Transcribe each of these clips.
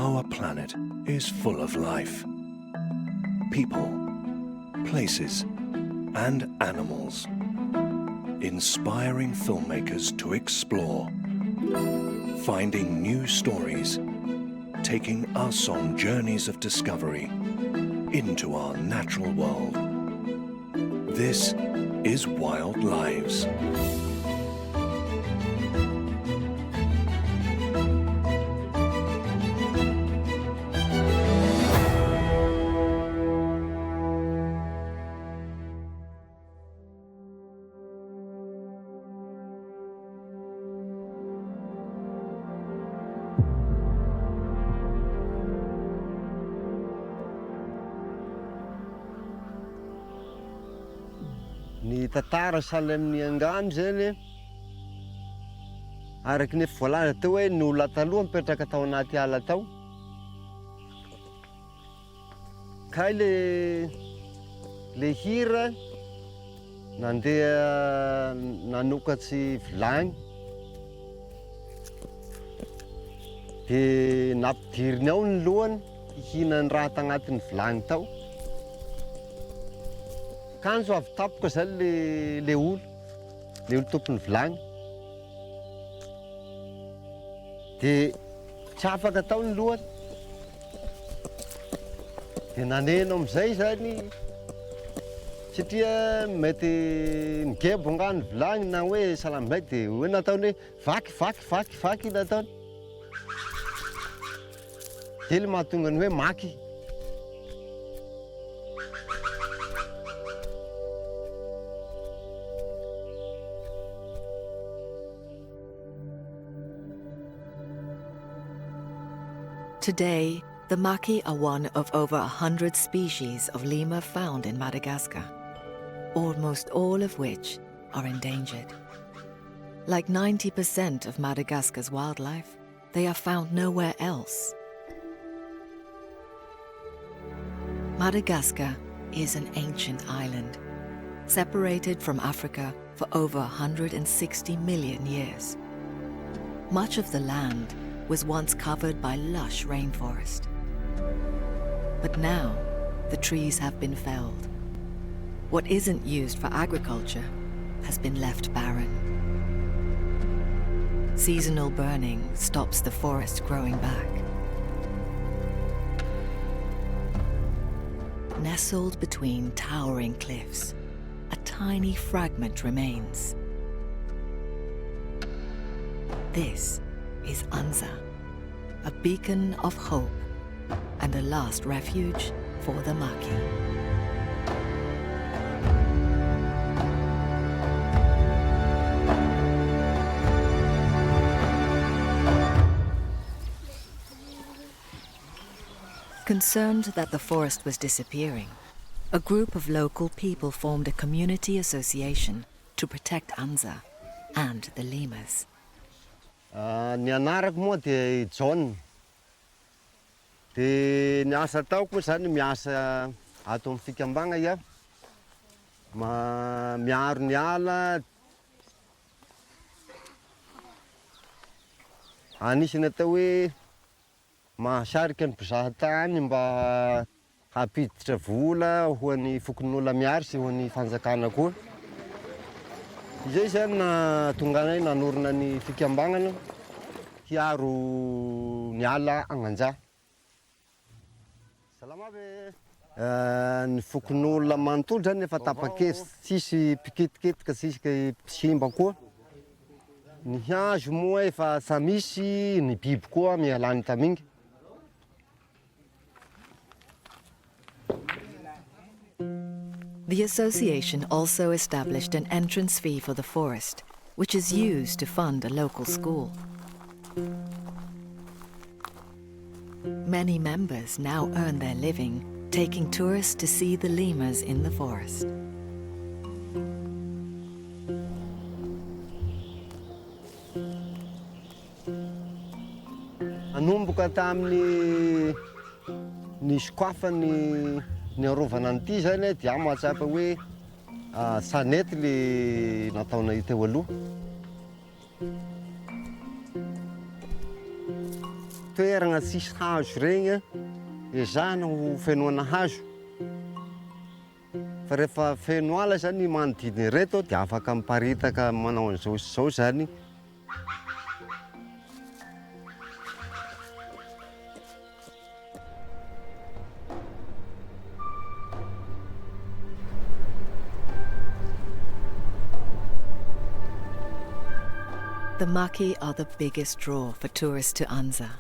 Our planet is full of life. People, places, and animals. Inspiring filmmakers to explore. Finding new stories. Taking us on journeys of discovery into our natural world. This is Wild Lives. Ny tantara sahala amin'ny angano zany araky ny voalaza teo hoe ny olona taloha mipetraka tao anaty ala tao. Kay le hira nandeha nanokatsy vilagny dia nampidiriny ao ny lohany hihinany raha tagnatin'ny vilagny tao. Kanjo avy tapoka zany le olo tompony vilagny. Dia tsy afaka tao ny lohany. Dia naneno amizay zany satria mety migebo angano vilagny na hoe salamabay dia hoe nataony hoe vaky nataony. Dia le mahatonga ny hoe Maki. Today, the Maki are one of over 100 species of lemur found in Madagascar, almost all of which are endangered. Like 90% of Madagascar's wildlife, they are found nowhere else. Madagascar is an ancient island, separated from Africa for over 160 million years. Much of the land was once covered by lush rainforest. But now, the trees have been felled. What isn't used for agriculture has been left barren. Seasonal burning stops the forest growing back. Nestled between towering cliffs, a tiny fragment remains. This is Anza, a beacon of hope and a last refuge for the Maki. Concerned that the forest was disappearing, a group of local people formed a community association to protect Anza and the lemurs. Ny anarako moa dia John. Dia ny asa ataoko zany miasa ato amin'ny fikambagna iaho. Miaro ny ala. Anisany atao hoe mahasarika ny mpizahatany mba hampiditra vola ho an'ny fokon'olona miaro sy ho an'ny fanjakana koa. Izay zany nahatonga anay nanorina ny fikambanana hiaro ny ala Anza. Salama be. Ny fokon'olona manontolo zany efa tapa-kevitra, tsisy pikitikitika, tsisy simba koa. Ny hazo moa efa sa misy, ny biby koa mihalany tamingy. The association also established an entrance fee for the forest, which is used to fund a local school. Many members now earn their living taking tourists to see the lemurs in the forest. Anomboka tamin'ny sokafany ny arovana an'ity zany dia mahatsapa hoe sanety le nataona teo aloha. toerana sisy hazo regny ezahana ho fenoana hazo fa rehefa feno ala zany manodidina ireto dia afaka miparitaka manao an'izao sy izao zany. The Maki are the biggest draw for tourists to Anza.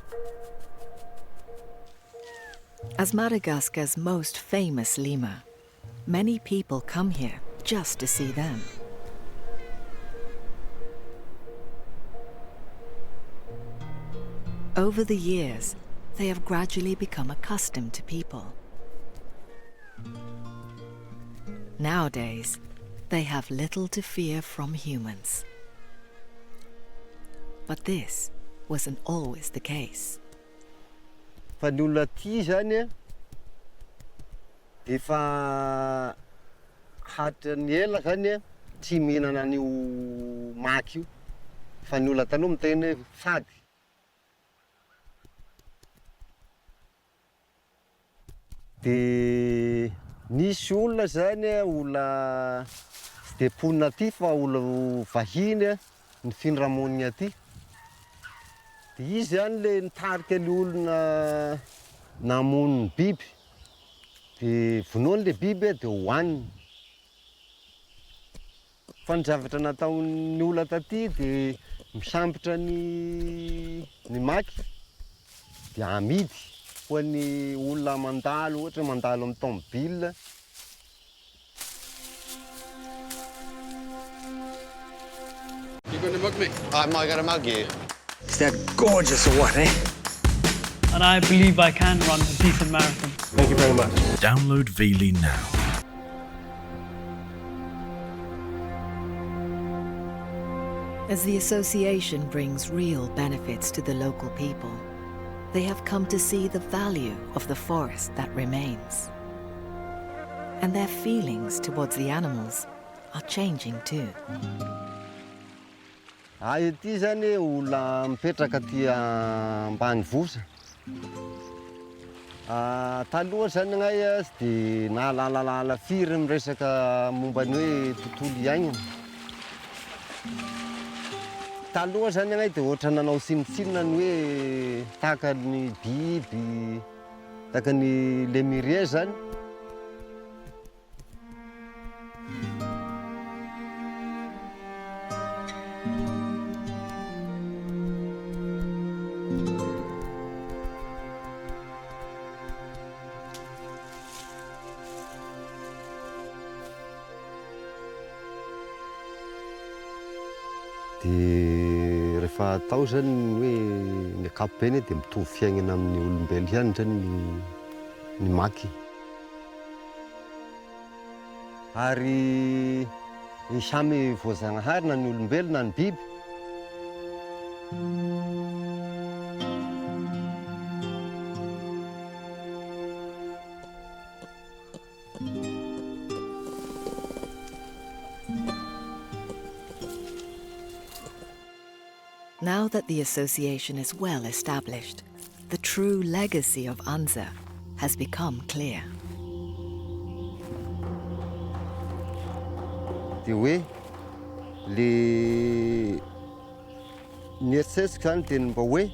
As Madagascar's most famous lemur, many people come here just to see them. Over the years, they have gradually become accustomed to people. Nowadays, they have little to fear from humans. But this wasn't always the case. Fa ny olona aty zany efa hatrany ela zany tsy mihinana an'io maky io. Fa ny olona taloha miteny hoe fady. De nisy olona zany olona tsy de mponina aty fa olona vahiny ny ramony aty. De izy zany le nitarika le olona namono ny biby. De vonoany le biby de hohaniny. Fa ny zavatra nataon'ny olona taty de misambotra ny maky de amidy ho an'ny olona mandalo, ohatra mandalo amin'ny tomobile. You going to mug me? I'm not gonna mug you. Is that gorgeous or what, eh? And I believe I can run a decent marathon. Thank you very much. Download Veely now. As the association brings real benefits to the local people, they have come to see the value of the forest that remains. And their feelings towards the animals are changing too. Ity zany olona mipetraka aty ambanivohitra. Taloha zany gnay tsy de nahalalala firy miresaka momba ny hoe tontolo iainana. Taloha zany gnay de ohatra nanao sinitsinina ny hoe tahaka ny biby, tahaka ny lemurie zany. De rehefa atao zany hoe ny ankapobeny de mitovy fiainana amin'ny olombelo ihany zany ny maky. Ary samy voazagnahary na ny olombelo na ny biby. Now that the association is well established, the true legacy of Anza has become clear. De hoe le ny eritserisiko zany de mba hoe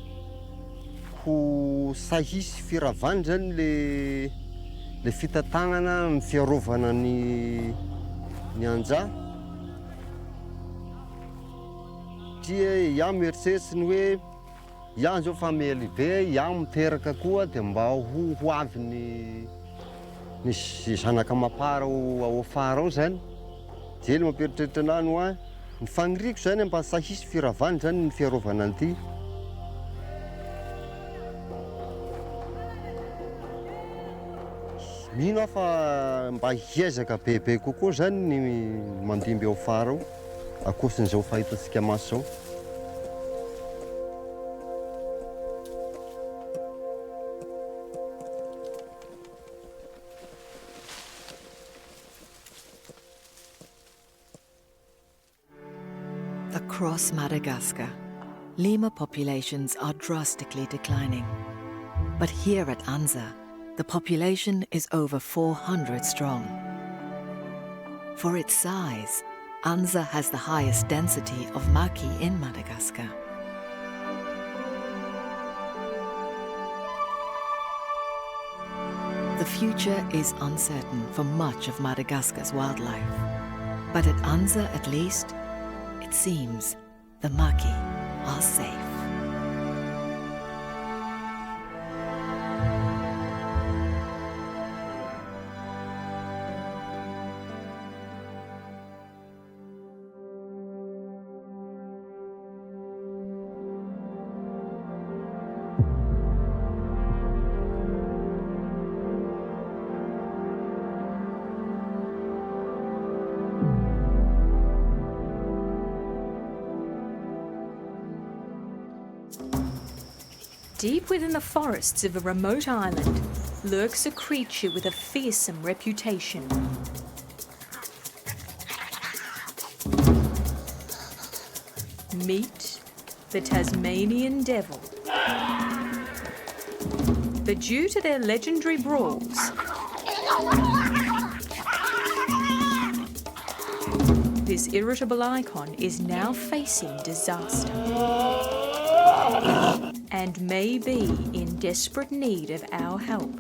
ho sahisy firavany zany le fitatagnana amin'ny fiarovana ny Anza. Iaho mieritseritsy ny hoe iaho zao fa mihalibe, iaho miteraka koa de mba ho avy ny zanaka mapara ao afara ao zany. Jely mamperitreritra anahy no hoe ny fagniriako zany mba sahisy firavany zany ny fiarovana an'ity. Mino aho fa mba hiezaka bebe kokoa zany ny mandimby ao afara ao. Akosin'izao fahitantsika maso zao. Across Madagascar, lemur populations are drastically declining. But here at Anza, the population is over 400 strong. For its size, Anza has the highest density of Maki in Madagascar. The future is uncertain for much of Madagascar's wildlife. But at Anza, at least, it seems the Maki are safe. Deep within the forests of a remote island lurks a creature with a fearsome reputation. Meet the Tasmanian devil. But due to their legendary brawls, this irritable icon is now facing disaster and may be in desperate need of our help.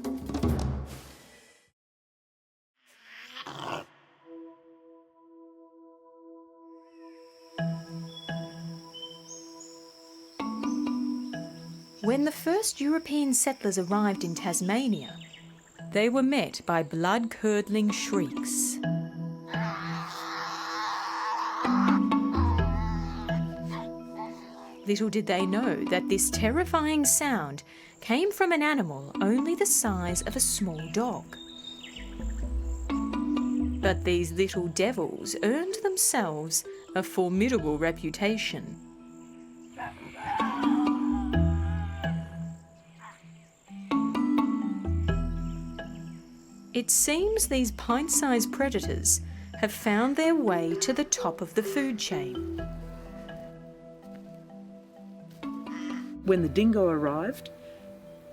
When the first European settlers arrived in Tasmania, they were met by blood-curdling shrieks. Little did they know that this terrifying sound came from an animal only the size of a small dog. But these little devils earned themselves a formidable reputation. It seems these pint-sized predators have found their way to the top of the food chain. When the dingo arrived,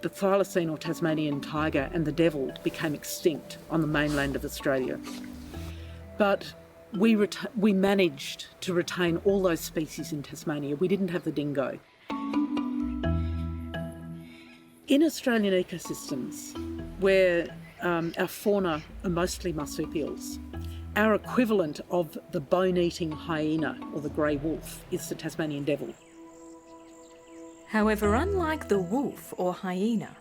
the thylacine or Tasmanian tiger and the devil became extinct on the mainland of Australia. But we managed to retain all those species in Tasmania. We didn't have the dingo. In Australian ecosystems, where our fauna are mostly marsupials, our equivalent of the bone-eating hyena or the grey wolf is the Tasmanian devil. However, unlike the wolf or hyena,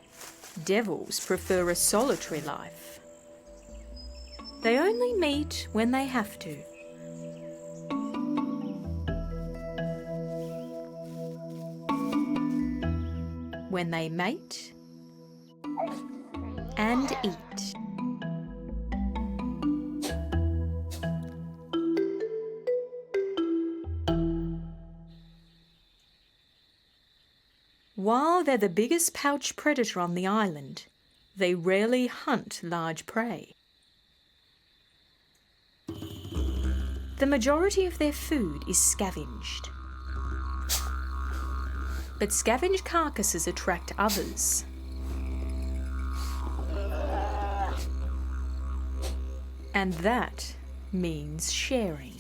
devils prefer a solitary life. They only meet when they have to. When they mate and eat. While they're the biggest pouch predator on the island, they rarely hunt large prey. The majority of their food is scavenged. But scavenged carcasses attract others. And that means sharing.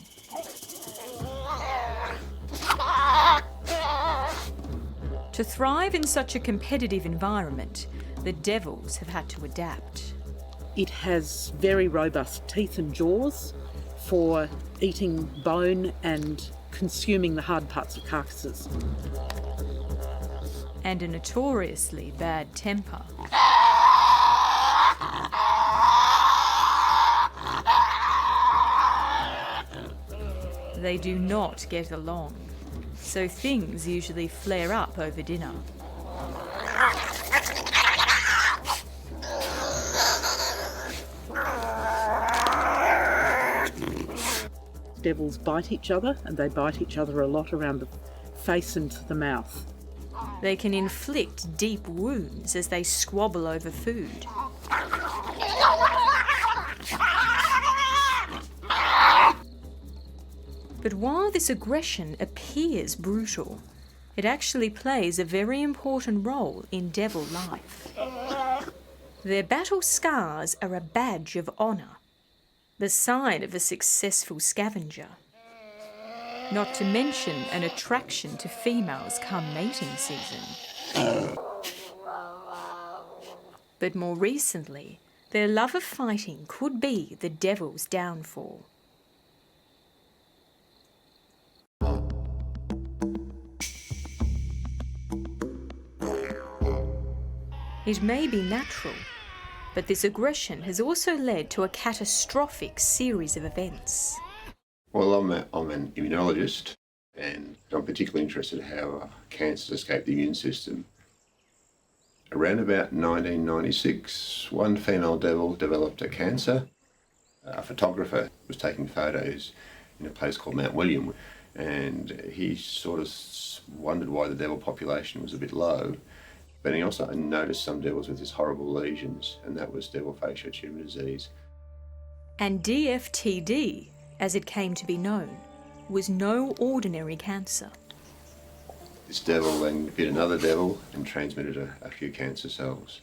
To thrive in such a competitive environment, the devils have had to adapt. It has very robust teeth and jaws for eating bone and consuming the hard parts of carcasses. And a notoriously bad temper. They do not get along, so things usually flare up over dinner. Devils bite each other, and they bite each other a lot around the face and the mouth. They can inflict deep wounds as they squabble over food. But while this aggression appears brutal, It actually plays a very important role in devil life. Their battle scars are a badge of honour, the sign of a successful scavenger. Not to mention an attraction to females come mating season. But more recently, their love of fighting could be the devil's downfall. It may be natural, but this aggression has also led to a catastrophic series of events. Well, I'm an immunologist, and I'm particularly interested in how cancers escape the immune system. Around about 1996, one female devil developed a cancer. A photographer was taking photos in a place called Mount William, and he sort of wondered why the devil population was a bit low. But he also noticed some devils with these horrible lesions, and that was devil facial tumour disease. And DFTD, as it came to be known, was no ordinary cancer. This devil then bit another devil and transmitted a few cancer cells.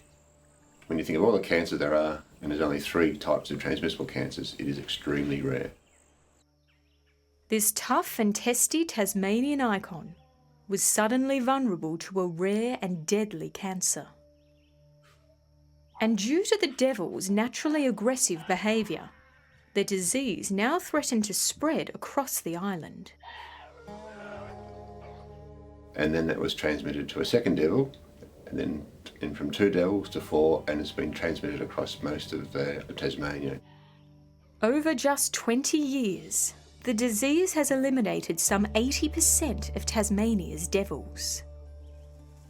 When you think of all the cancers there are, and there's only 3 types of transmissible cancers, it is extremely rare. This tough and testy Tasmanian icon was suddenly vulnerable to a rare and deadly cancer. And due to the devil's naturally aggressive behaviour, the disease now threatened to spread across the island. And then that was transmitted to a second devil, and then from 2 devils to 4, and it's been transmitted across most of Tasmania. Over just 20 years, the disease has eliminated some 80% of Tasmania's devils.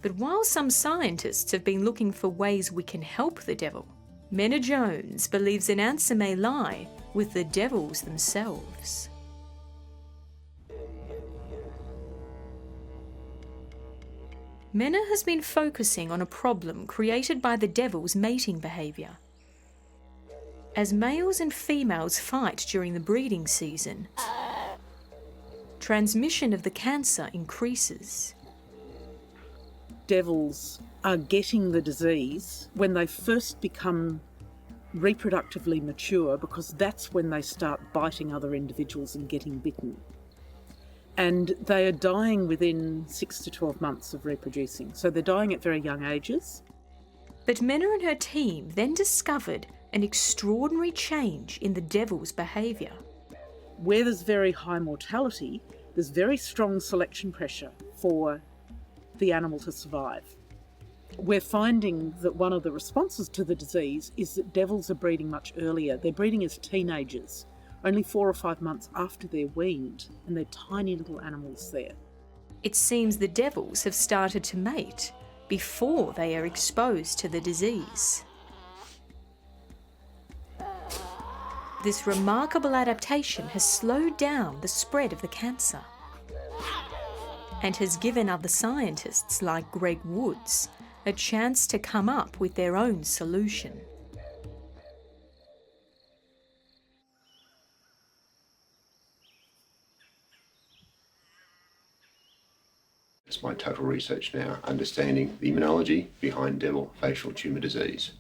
But while some scientists have been looking for ways we can help the devil, Menna Jones believes an answer may lie with the devils themselves. Menna has been focusing on a problem created by the devil's mating behaviour. As males and females fight during the breeding season, transmission of the cancer increases. Devils are getting the disease when they first become reproductively mature, because that's when they start biting other individuals and getting bitten. And they are dying within 6 to 12 months of reproducing. So they're dying at very young ages. But Menna and her team then discovered an extraordinary change in the devil's behaviour. Where there's very high mortality, there's very strong selection pressure for the animal to survive. We're finding that one of the responses to the disease is that devils are breeding much earlier. They're breeding as teenagers, only 4 or 5 months after they're weaned, and they're tiny little animals there. It seems the devils have started to mate before they are exposed to the disease. This remarkable adaptation has slowed down the spread of the cancer and has given other scientists like Greg Woods a chance to come up with their own solution. It's my total research now, understanding the immunology behind devil facial tumour disease.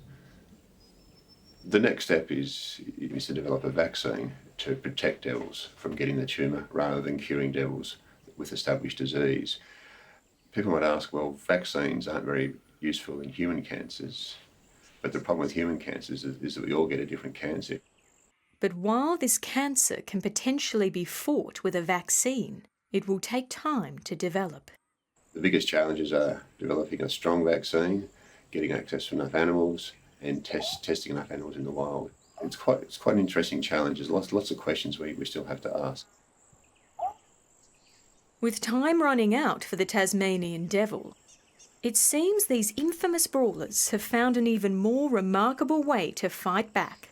The next step is to develop a vaccine to protect devils from getting the tumour rather than curing devils with established disease. People might ask, well, vaccines aren't very useful in human cancers, but the problem with human cancers is that we all get a different cancer. But while this cancer can potentially be fought with a vaccine, it will take time to develop. The biggest challenges are developing a strong vaccine, getting access to enough animals, and testing enough animals in the wild. It's quite an interesting challenge. There's lots of questions we still have to ask. With time running out for the Tasmanian devil, it seems these infamous brawlers have found an even more remarkable way to fight back.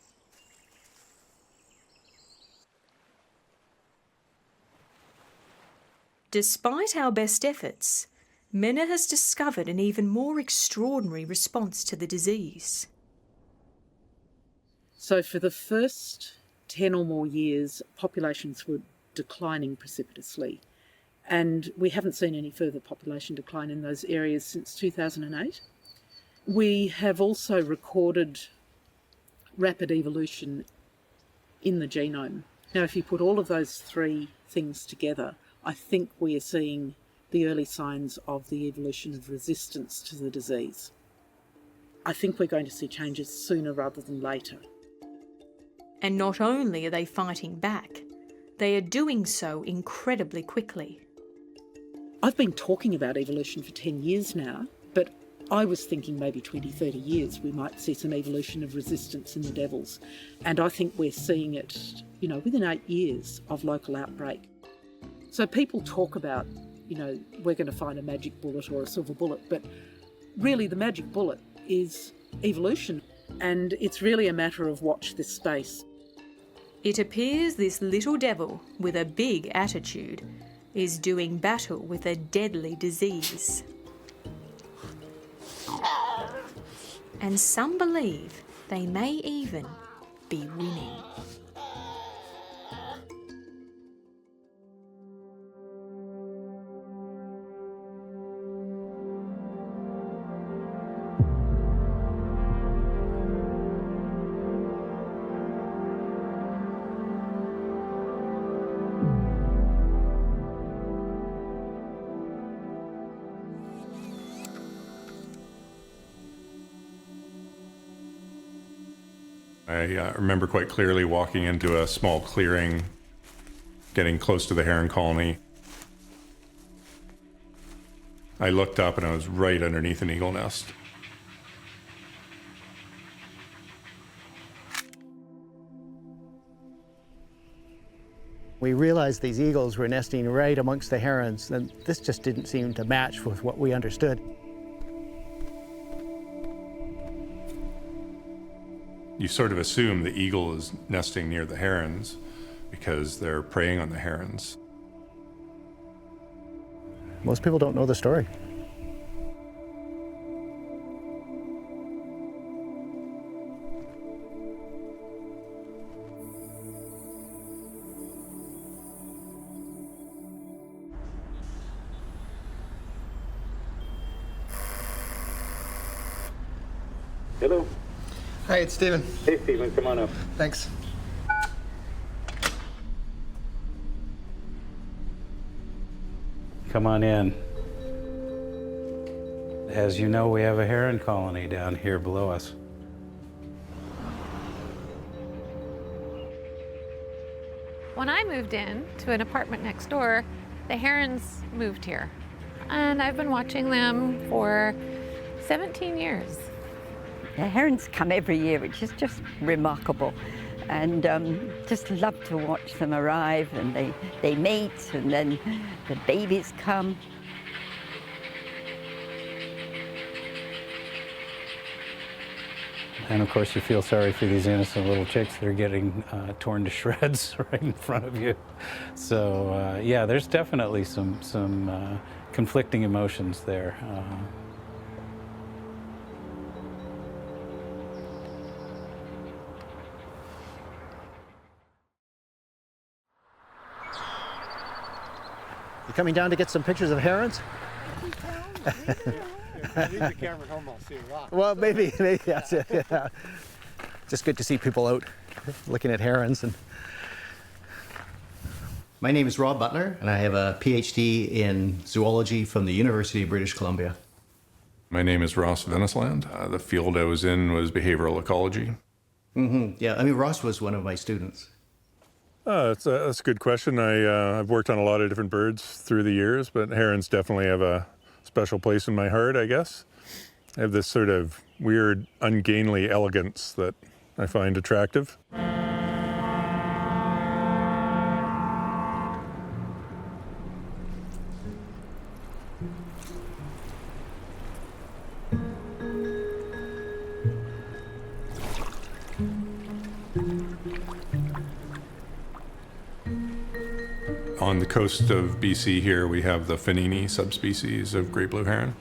Despite our best efforts, Menna has discovered an even more extraordinary response to the disease. So for the first 10 or more years, populations were declining precipitously. and we haven't seen any further population decline in those areas since 2008. We have also recorded rapid evolution in the genome. Now, if you put all of those three things together, I think we are seeing the early signs of the evolution of resistance to the disease. I think we're going to see changes sooner rather than later. And not only are they fighting back, they are doing so incredibly quickly. I've been talking about evolution for 10 years now, but I was thinking maybe 20, 30 years we might see some evolution of resistance in the devils. And I think we're seeing it, within 8 years of local outbreak. So people talk about, we're going to find a magic bullet or a silver bullet, but really the magic bullet is evolution. And it's really a matter of watch this space. It appears this little devil with a big attitude is doing battle with a deadly disease. And some believe they may even be winning. I remember quite clearly walking into a small clearing, getting close to the heron colony. I looked up and I was right underneath an eagle nest. We realized these eagles were nesting right amongst the herons, and this just didn't seem to match with what we understood. You sort of assume the eagle is nesting near the herons because they're preying on the herons. Most people don't know the story. Hello. Hi, it's Steven. Hey, Steven, come on up. Thanks. Come on in. As you know, we have a heron colony down here below us. When I moved in to an apartment next door, the herons moved here. And I've been watching them for 17 years. The herons come every year, which is just remarkable. And just love to watch them arrive, and they mate, and then the babies come. And of course you feel sorry for these innocent little chicks that are getting torn to shreds right in front of you. So yeah, there's definitely some conflicting emotions there. You coming down to get some pictures of herons? Leave the camera at home, I'll see a lot. Well, maybe that's it. Yeah. Just good to see people out looking at herons. And my name is Rob Butler, and I have a PhD in zoology from the University of British Columbia. My name is Ross Venisland. The field I was in was behavioral ecology. Yeah, I mean, Ross was one of my students. That's a good question. I've worked on a lot of different birds through the years, but herons definitely have a special place in my heart, I guess. I have this sort of weird, ungainly elegance that I find attractive. On the coast of BC here, we have the Fanini subspecies of great blue heron.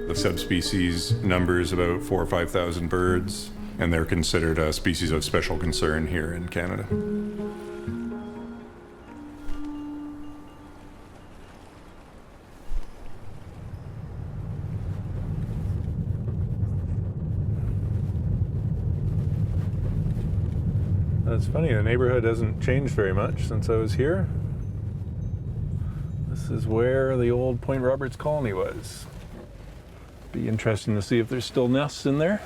The subspecies numbers about 4,000 or 5,000 birds, and they're considered a species of special concern here in Canada. it's funny, the neighborhood hasn't changed very much since I was here. This is where the old Point Roberts colony was. Be interesting to see if there's still nests in there.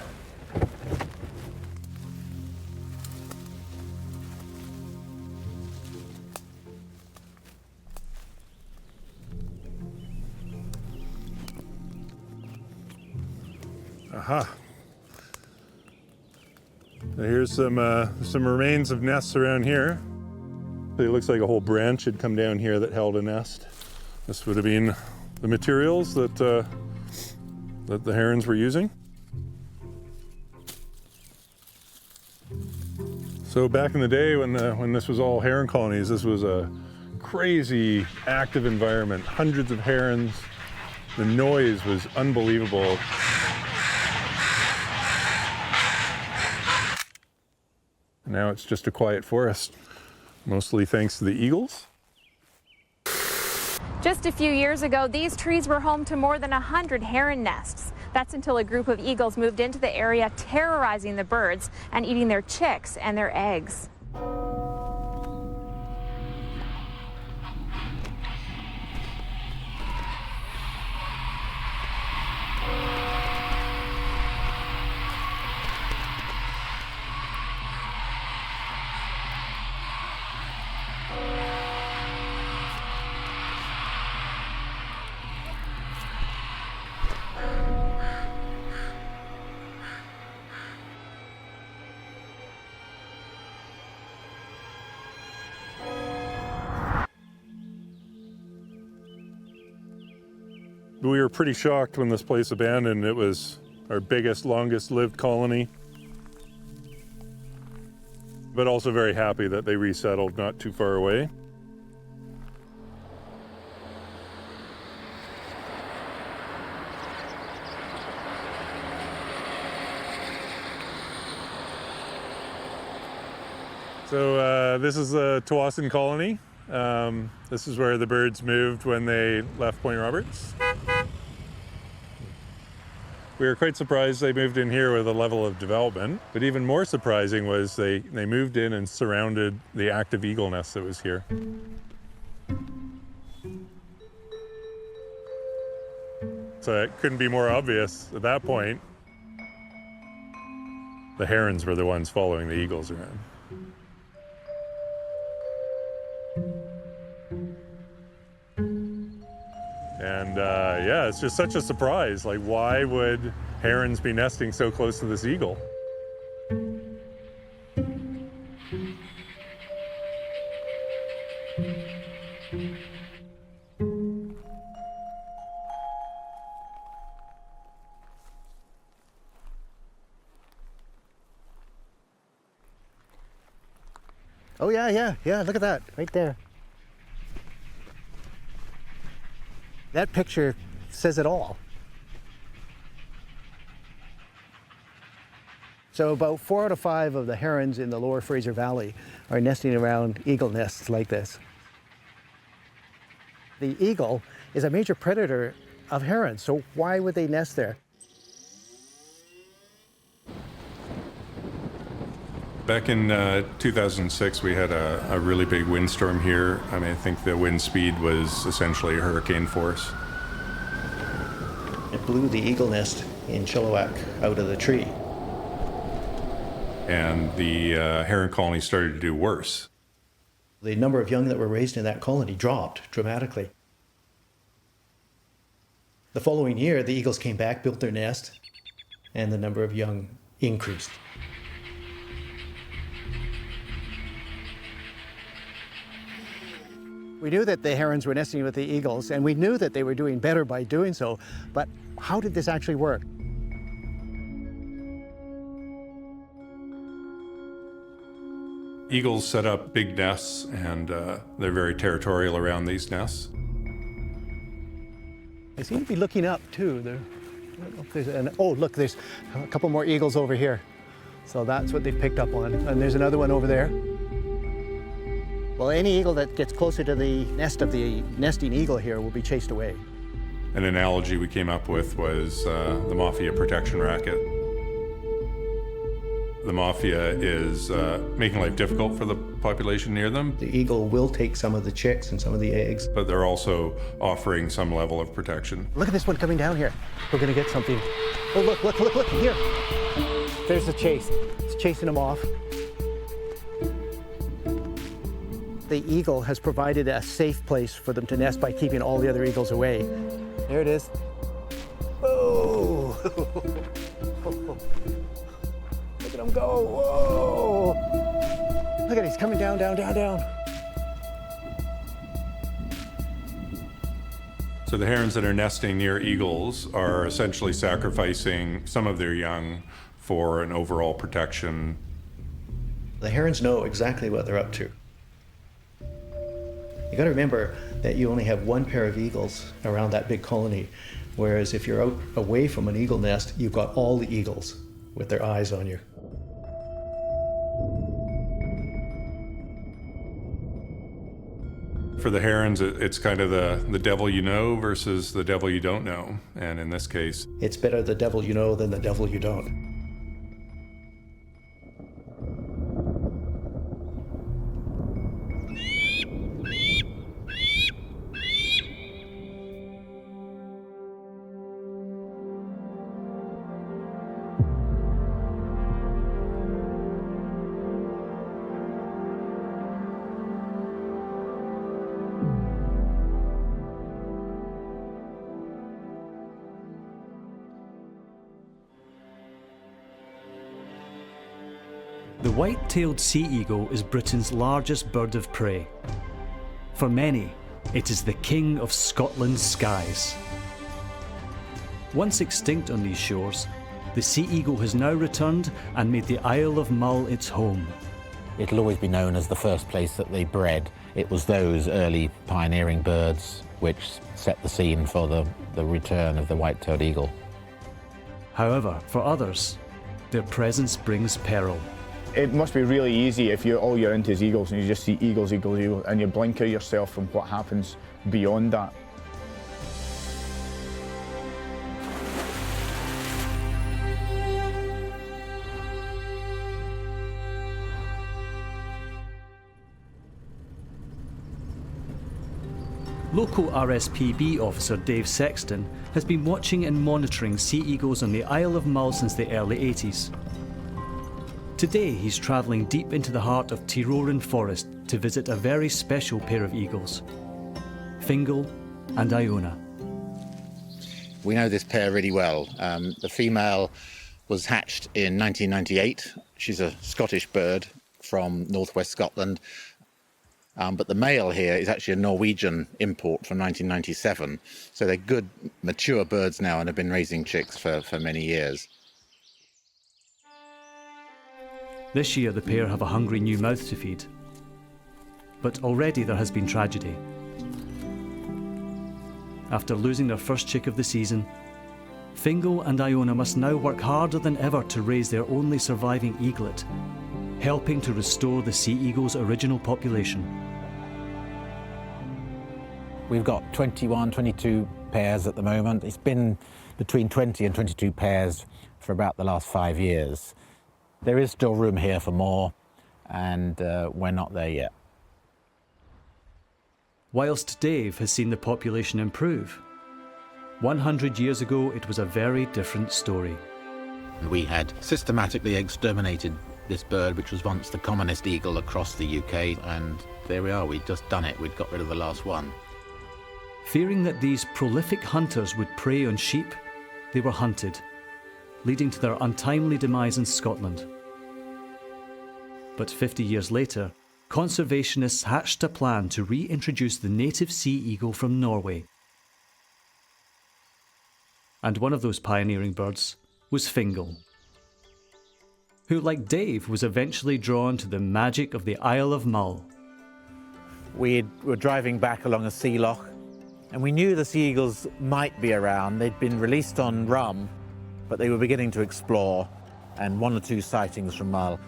Aha. So here's some remains of nests around here. It looks like a whole branch had come down here that held a nest. This would have been the materials that that the herons were using. So back in the day when this was all heron colonies, this was a crazy active environment. Hundreds of herons. The noise was unbelievable. Now it's just a quiet forest, mostly thanks to the eagles. Just a few years ago, these trees were home to more than 100 heron nests. That's until a group of eagles moved into the area, terrorizing the birds and eating their chicks and their eggs. We were pretty shocked when this place abandoned. It was our biggest, longest lived colony. But also very happy that they resettled not too far away. So this is the Tawasin colony. This is where the birds moved when they left Point Roberts. We were quite surprised they moved in here with a level of development, but even more surprising was they moved in and surrounded the active eagle nest that was here. So it couldn't be more obvious at that point. The herons were the ones following the eagles around. And yeah, it's just such a surprise. Like, why would herons be nesting so close to this eagle? Oh yeah, look at that, right there. That picture says it all. So about 4 out of 5 of the herons in the lower Fraser Valley are nesting around eagle nests like this. The eagle is a major predator of herons, so why would they nest there? Back in 2006, we had a really big windstorm here. I mean, I think the wind speed was essentially hurricane force. It blew the eagle nest in Chilliwack out of the tree. And the heron colony started to do worse. The number of young that were raised in that colony dropped dramatically. The following year, the eagles came back, built their nest, and the number of young increased. We knew that the herons were nesting with the eagles, and we knew that they were doing better by doing so, but how did this actually work? Eagles set up big nests, and they're very territorial around these nests. They seem to be looking up too. I don't know if there's oh, look, there's a couple more eagles over here. So that's what they've picked up on. And there's another one over there. Well, any eagle that gets closer to the nest of the nesting eagle here will be chased away. An analogy we came up with was the mafia protection racket. The mafia is making life difficult for the population near them. The eagle will take some of the chicks and some of the eggs. But they're also offering some level of protection. Look at this one coming down here. We're gonna get something. Oh, look, here. There's the chase. It's chasing them off. The eagle has provided a safe place for them to nest by keeping all the other eagles away. There it is. Oh! Look at him go. Whoa! Look at it, he's coming down. So the herons that are nesting near eagles are essentially sacrificing some of their young for an overall protection. The herons know exactly what they're up to. You got to remember that you only have one pair of eagles around that big colony, whereas if you're out away from an eagle nest, you've got all the eagles with their eyes on you. For the herons, it's kind of the devil you know versus the devil you don't know. And in this case, it's better the devil you know than the devil you don't. The white-tailed sea eagle is Britain's largest bird of prey. For many, it is the king of Scotland's skies. Once extinct on these shores, the sea eagle has now returned and made the Isle of Mull its home. It'll always be known as the first place that they bred. It was those early pioneering birds which set the scene for the return of the white-tailed eagle. However, for others, their presence brings peril. It must be really easy if all you're into is eagles and you just see eagles, and you blinker yourself from what happens beyond that. Local RSPB officer Dave Sexton has been watching and monitoring sea eagles on the Isle of Mull since the early 80s. Today he's travelling deep into the heart of Tyroran forest to visit a very special pair of eagles, Fingal and Iona. We know this pair really well. The female was hatched in 1998. She's a Scottish bird from northwest Scotland. But the male here is actually a Norwegian import from 1997. So they're good, mature birds now and have been raising chicks for many years. This year the pair have a hungry new mouth to feed. But already there has been tragedy. After losing their first chick of the season, Fingal and Iona must now work harder than ever to raise their only surviving eaglet, helping to restore the sea eagle's original population. We've got 21, 22 pairs at the moment. It's been between 20 and 22 pairs for about the last 5 years. There is still room here for more, and we're not there yet. Whilst Dave has seen the population improve, 100 years ago it was a very different story. We had systematically exterminated this bird, which was once the commonest eagle across the UK, and there we are, we'd just done it, we'd got rid of the last one. Fearing that these prolific hunters would prey on sheep, they were hunted, leading to their untimely demise in Scotland. But 50 years later, conservationists hatched a plan to reintroduce the native sea eagle from Norway. And one of those pioneering birds was Fingal, who, like Dave, was eventually drawn to the magic of the Isle of Mull. We were driving back along a sea loch, and we knew the sea eagles might be around. They'd been released on rum, but they were beginning to explore, and 1 or 2 sightings from Mull.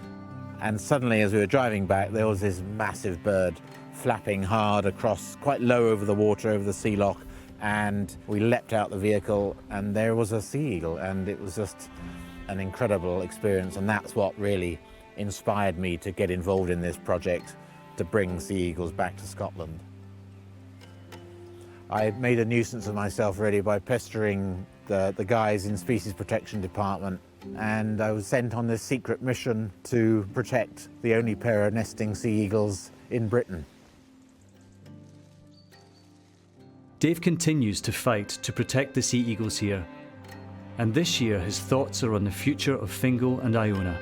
And suddenly, as we were driving back, there was this massive bird flapping hard across, quite low over the water, over the sea loch, and we leapt out the vehicle, and there was a sea eagle, and it was just an incredible experience, and that's what really inspired me to get involved in this project to bring sea eagles back to Scotland. I made a nuisance of myself really by pestering the guys in Species Protection Department, and I was sent on this secret mission to protect the only pair of nesting sea eagles in Britain. Dave continues to fight to protect the sea eagles here, and this year his thoughts are on the future of Fingal and Iona.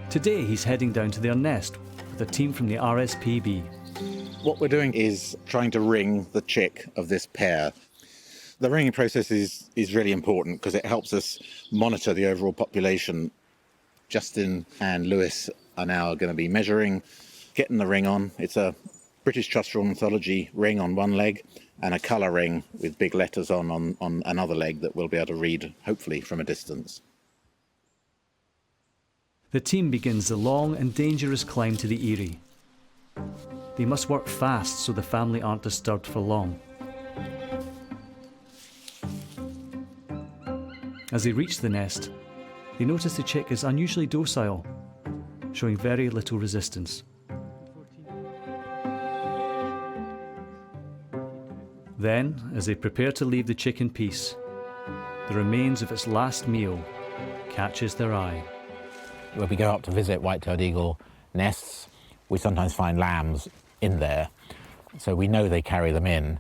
Today he's heading down to their nest with a team from the RSPB. What we're doing is trying to ring the chick of this pair. The ringing process is really important because it helps us monitor the overall population. Justin and Lewis are now going to be measuring, getting the ring on. It's a British Trust for Ornithology ring on one leg and a colour ring with big letters on another leg that we'll be able to read, hopefully, from a distance. The team begins the long and dangerous climb to the eyrie. They must work fast so the family aren't disturbed for long. As they reach the nest, they notice the chick is unusually docile, showing very little resistance. Then, as they prepare to leave the chick in peace, the remains of its last meal catches their eye. When we go up to visit white-tailed eagle nests, we sometimes find lambs in there, so we know they carry them in.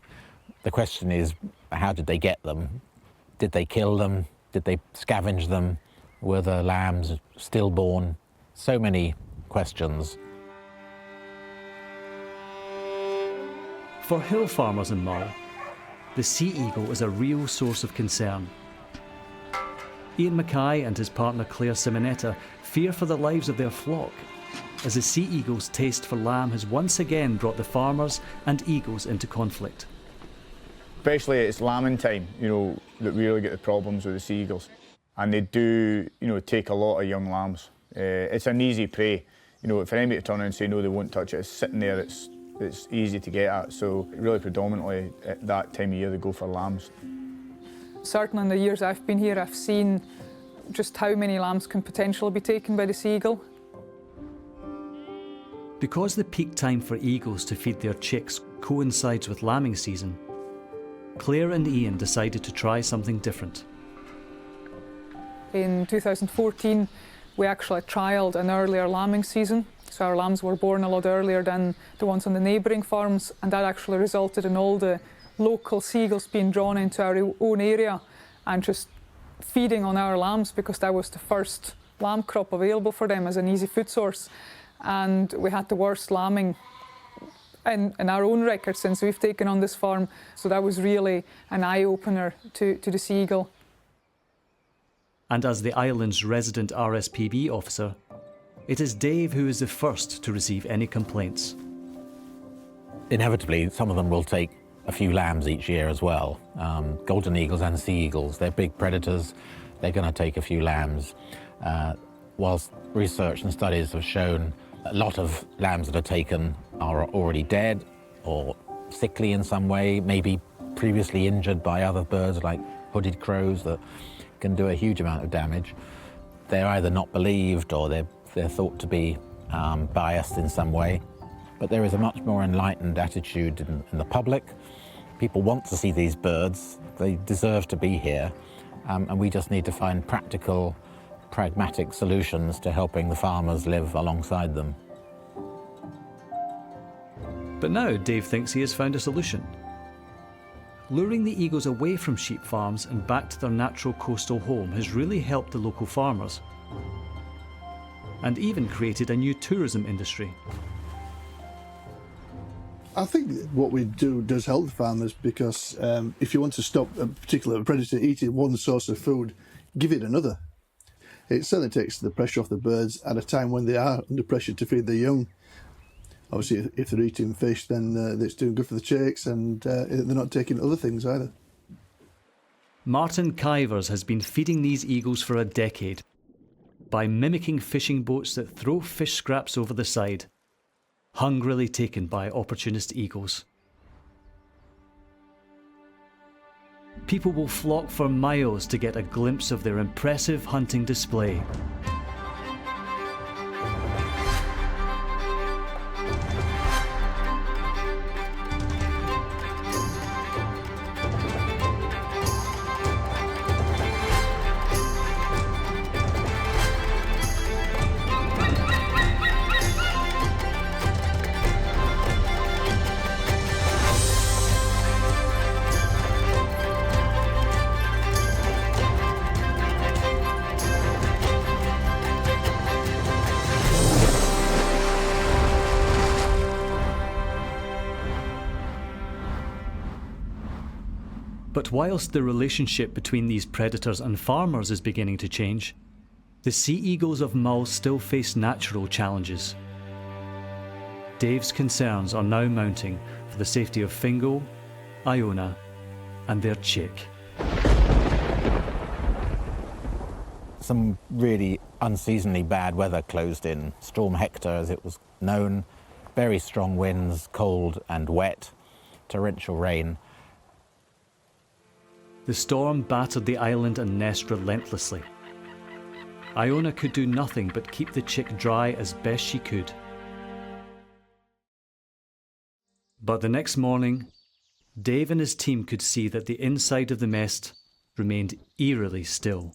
The question is, how did they get them? Did they kill them? Did they scavenge them? Were the lambs stillborn? So many questions. For hill farmers in Mull, the sea eagle is a real source of concern. Ian Maki and his partner Claire Simonetta fear for the lives of their flock, as the sea eagle's taste for lamb has once again brought the farmers and eagles into conflict. Especially it's lambing time, that we really get the problems with the sea eagles. And they do, take a lot of young lambs. It's an easy prey. For anybody to turn around and say no, they won't touch it, it's sitting there, it's easy to get at. So really predominantly at that time of year they go for lambs. Certainly in the years I've been here, I've seen just how many lambs can potentially be taken by the sea eagle. Because the peak time for eagles to feed their chicks coincides with lambing season, Claire and Ian decided to try something different. In 2014, we actually trialled an earlier lambing season, so our lambs were born a lot earlier than the ones on the neighbouring farms, and that actually resulted in all the local sea eagles being drawn into our own area and just feeding on our lambs because that was the first lamb crop available for them as an easy food source. And we had the worst lambing in our own record since we've taken on this farm, so that was really an eye-opener to the sea eagle. And as the island's resident RSPB officer, it is Dave who is the first to receive any complaints. Inevitably, some of them will take a few lambs each year as well. Golden eagles and sea eagles, they're big predators, they're going to take a few lambs. Whilst research and studies have shown a lot of lambs that are taken are already dead or sickly in some way, maybe previously injured by other birds like hooded crows that can do a huge amount of damage. They're either not believed or they're thought to be biased in some way. But there is a much more enlightened attitude in the public. People want to see these birds. They deserve to be here. And we just need to find practical, pragmatic solutions to helping the farmers live alongside them. But now Dave thinks he has found a solution. Luring the eagles away from sheep farms and back to their natural coastal home has really helped the local farmers, and even created a new tourism industry. I think what we do does help the farmers because if you want to stop a particular predator eating one source of food, give it another. It certainly takes the pressure off the birds at a time when they are under pressure to feed their young. Obviously, if they're eating fish, then it's doing good for the chicks, and they're not taking other things either. Martin Kivers has been feeding these eagles for a decade by mimicking fishing boats that throw fish scraps over the side, hungrily taken by opportunist eagles. people will flock for miles to get a glimpse of their impressive hunting display. But whilst the relationship between these predators and farmers is beginning to change, the sea eagles of Mull still face natural challenges. Dave's concerns are now mounting for the safety of Fingal, Iona, and their chick. Some really unseasonably bad weather closed in. Storm Hector, as it was known, very strong winds, cold and wet, torrential rain. The storm battered the island and nest relentlessly. Iona could do nothing but keep the chick dry as best she could. But the next morning, Dave and his team could see that the inside of the nest remained eerily still.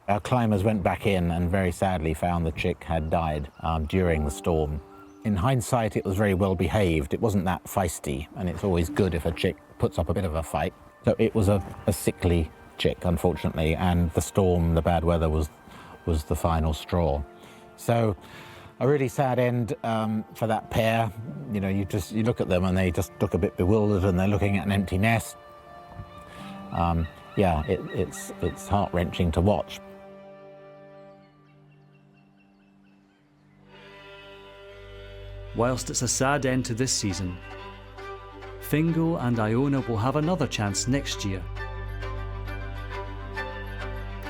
Our climbers went back in and very sadly found the chick had died during the storm. In hindsight, it was very well behaved. It wasn't that feisty, and it's always good if a chick puts up a bit of a fight. So it was a sickly chick, unfortunately, and the storm, the bad weather was the final straw. So a really sad end for that pair. You know, you look at them and they just look a bit bewildered and they're looking at an empty nest. Yeah, it's heart-wrenching to watch. Whilst it's a sad end to this season, Fingal and Iona will have another chance next year.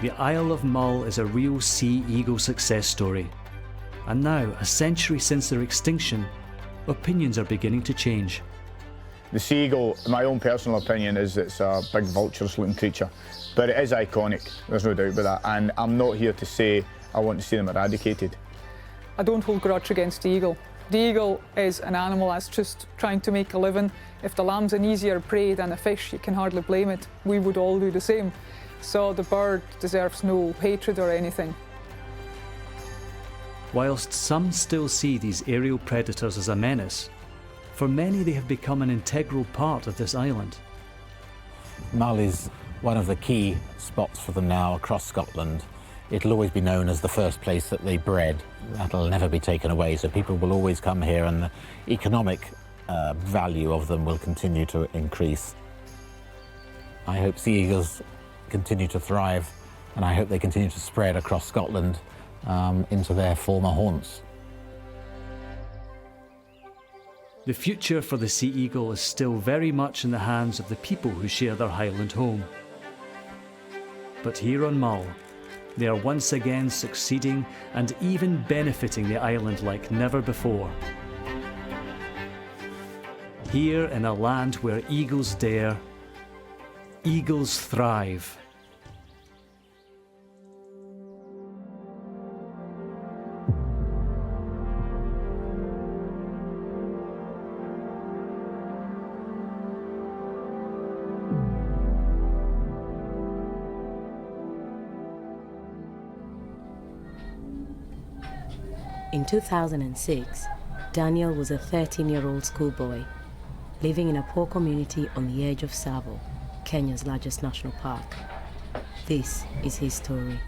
The Isle of Mull is a real sea eagle success story, and now, a century since their extinction, opinions are beginning to change. The sea eagle, in my own personal opinion, is it's a big vulturous-looking creature, but it is iconic, there's no doubt about that, and I'm not here to say I want to see them eradicated. I don't hold grudge against the eagle. The eagle is an animal that's just trying to make a living. If the lamb's an easier prey than a fish, you can hardly blame it. We would all do the same. So the bird deserves no hatred or anything. Whilst some still see these aerial predators as a menace, for many they have become an integral part of this island. Mull is one of the key spots for them now across Scotland. It'll always be known as the first place that they bred. That'll never be taken away, so people will always come here and the economic value of them will continue to increase. I hope sea eagles continue to thrive, and I hope they continue to spread across Scotland into their former haunts. The future for the sea eagle is still very much in the hands of the people who share their Highland home. But here on Mull, they are once again succeeding and even benefiting the island like never before. Here in a land where eagles dare, eagles thrive. In 2006, Daniel was a 13-year-old schoolboy living in a poor community on the edge of Tsavo, Kenya's largest national park. This is his story.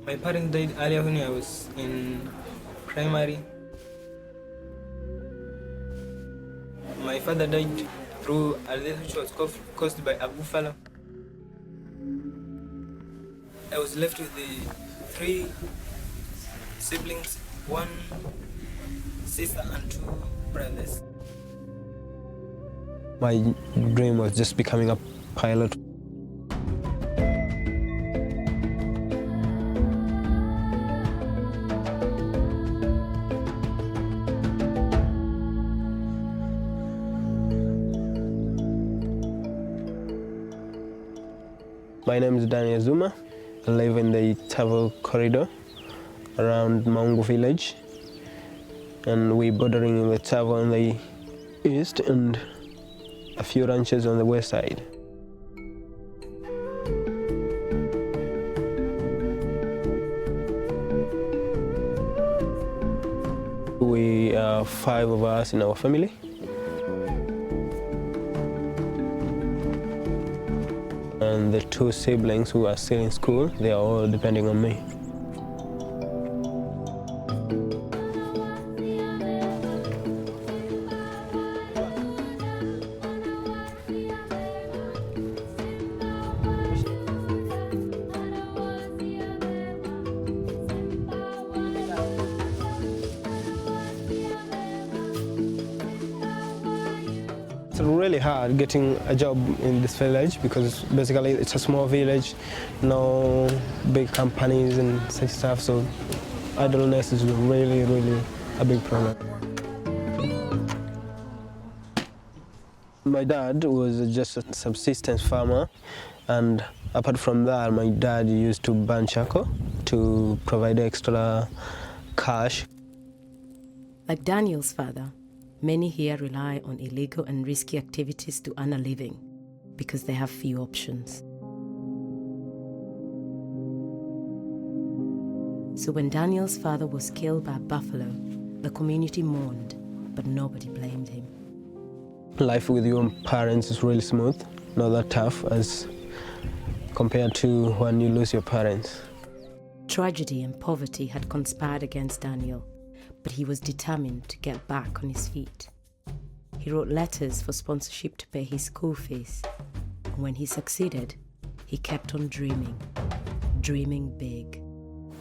My parents died earlier when I was in primary. My father died through a death which was caused by a buffalo. I was left with the 3 siblings, 1 sister and 2 brothers. My dream was just becoming a pilot. My name is Daniel Zuma. I live in the Tavo corridor around Maungu village, and we're bordering the Tavo on the east and a few ranches on the west side. We are 5 of us in our family. And the 2 siblings who are still in school, they are all depending on me. It's really hard getting a job in this village because basically it's a small village, no big companies and such stuff, so idleness is really a big problem. My dad was just a subsistence farmer, and apart from that, my dad used to burn charcoal to provide extra cash. Like Daniel's father, many here rely on illegal and risky activities to earn a living because they have few options. So when Daniel's father was killed by a buffalo, the community mourned, but nobody blamed him. Life with your parents is really smooth, not that tough as compared to when you lose your parents. Tragedy and poverty had conspired against Daniel, but he was determined to get back on his feet. He wrote letters for sponsorship to pay his school fees. And when he succeeded, he kept on dreaming big.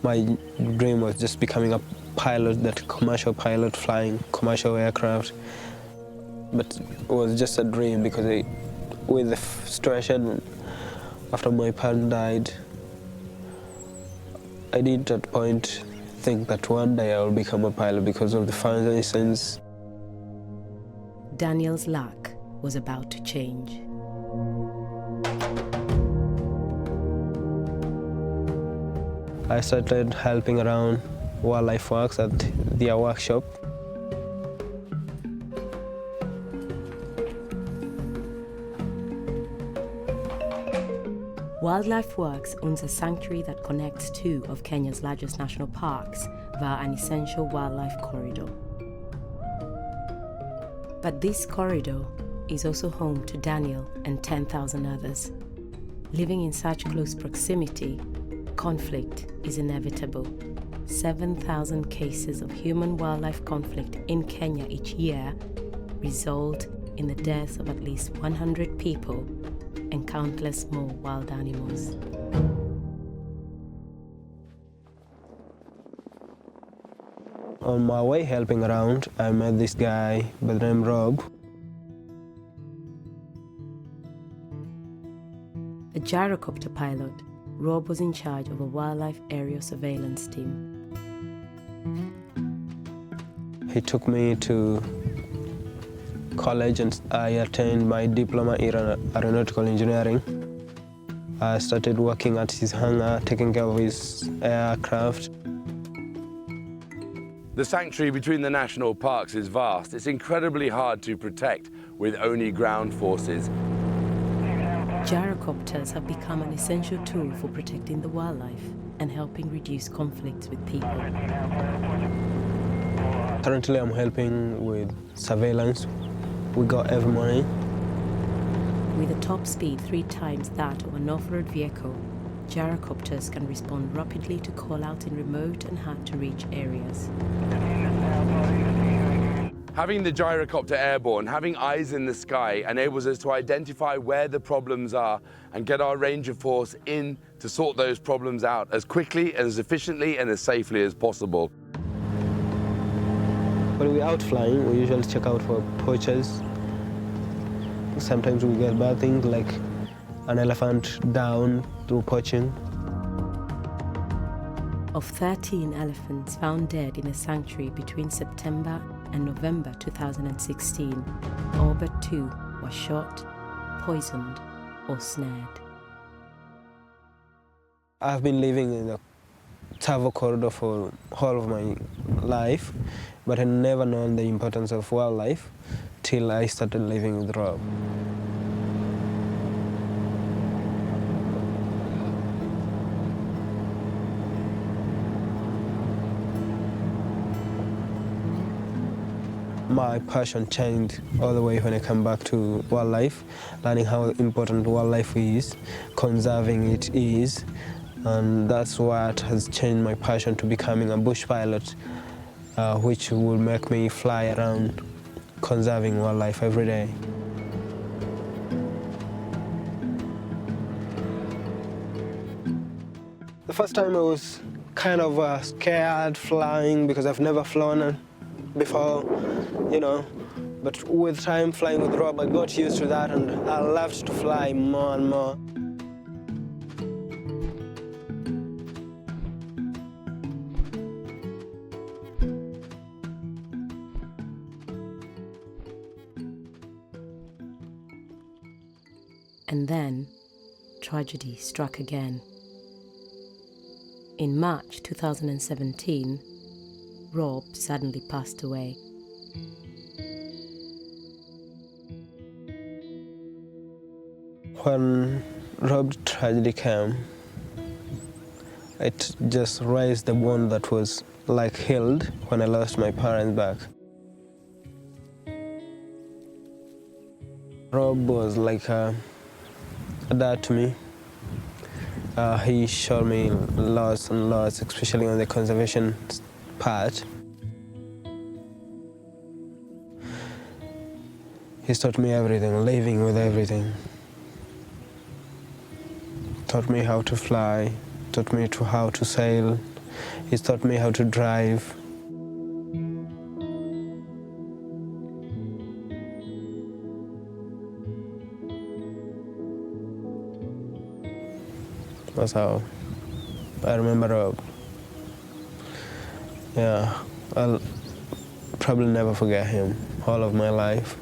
My dream was just becoming a pilot, that commercial pilot flying commercial aircraft. But it was just a dream because with the situation after my parent died, I did at that point think that one day I will become a pilot because of the finances. Daniel's luck was about to change. I started helping around wildlife works at their workshop. Wildlife Works owns a sanctuary that connects 2 of Kenya's largest national parks via an essential wildlife corridor. But this corridor is also home to Daniel and 10,000 others. Living in such close proximity, conflict is inevitable. 7,000 cases of human-wildlife conflict in Kenya each year result in the deaths of at least 100 people and countless more wild animals. On my way helping around, I met this guy by the name Rob. A gyrocopter pilot, Rob was in charge of a wildlife area surveillance team. He took me to college and I attained my diploma in aeronautical engineering. I started working at his hangar, taking care of his aircraft. The sanctuary between the national parks is vast. It's incredibly hard to protect with only ground forces. Gyrocopters have become an essential tool for protecting the wildlife and helping reduce conflicts with people. Currently, I'm helping with surveillance. We go every morning. With a top speed 3 times that of an off-road vehicle, gyrocopters can respond rapidly to call out in remote and hard-to-reach areas. Having the gyrocopter airborne, having eyes in the sky, enables us to identify where the problems are and get our ranger force in to sort those problems out as quickly, as efficiently and as safely as possible. When we're out flying, we usually check out for poachers. Sometimes we get bad things like an elephant down through poaching. Of 13 elephants found dead in the sanctuary between September and November 2016, all but 2 were shot, poisoned, or snared. I've been living in the Tsavo corridor for all of my life, but I never known the importance of wildlife till I started living with Rob. My passion changed all the way when I come back to wildlife, learning how important wildlife is, conserving it is, and that's what has changed my passion to becoming a bush pilot, which will make me fly around conserving wildlife every day. The first time I was kind of scared flying because I've never flown before, you know, but with time flying with Rob, I got used to that and I loved to fly more and more. And then, tragedy struck again. In March 2017, Rob suddenly passed away. When Rob's tragedy came, it just raised the wound that was like healed when I lost my parents back. Rob was like a dad to me. He showed me lots and lots, especially on the conservation part. He's taught me everything, living with everything. Taught me how to fly, taught me how to sail. He's taught me how to drive. That's how I remember Rob. Yeah, I'll probably never forget him all of my life.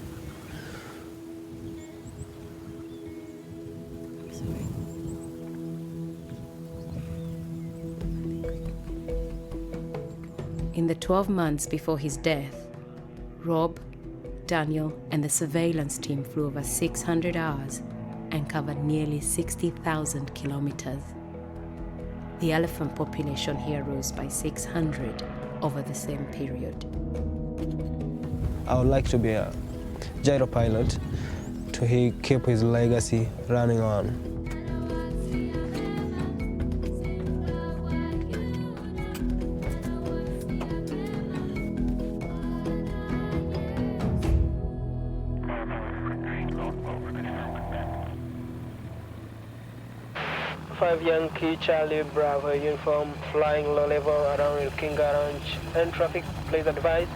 In the 12 months before his death, Rob, Daniel, and the surveillance team flew over 600 hours and covered nearly 60,000 kilometers. The elephant population here rose by 600 over the same period. I would like to be a gyro pilot to keep his legacy running on. Five Yankee Charlie Bravo uniform, flying low level around El Kinga Ranch. And traffic, please advise.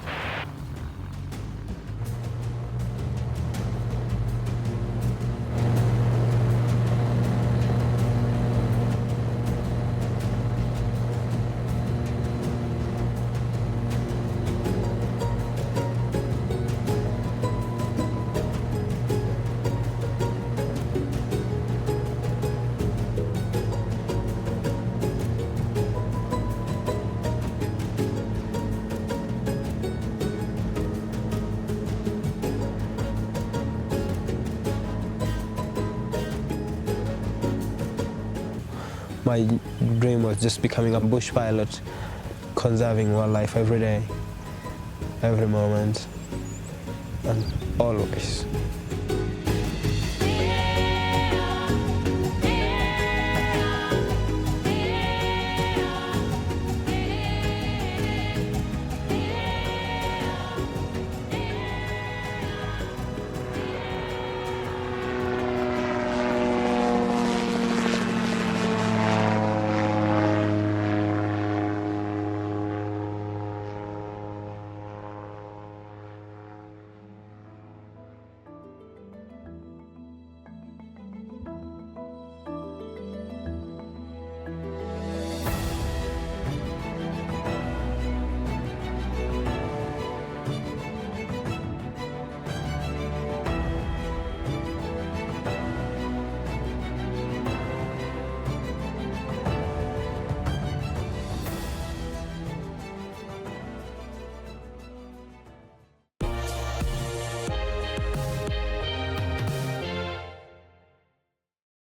My dream was just becoming a bush pilot, conserving wildlife every day, every moment, and always.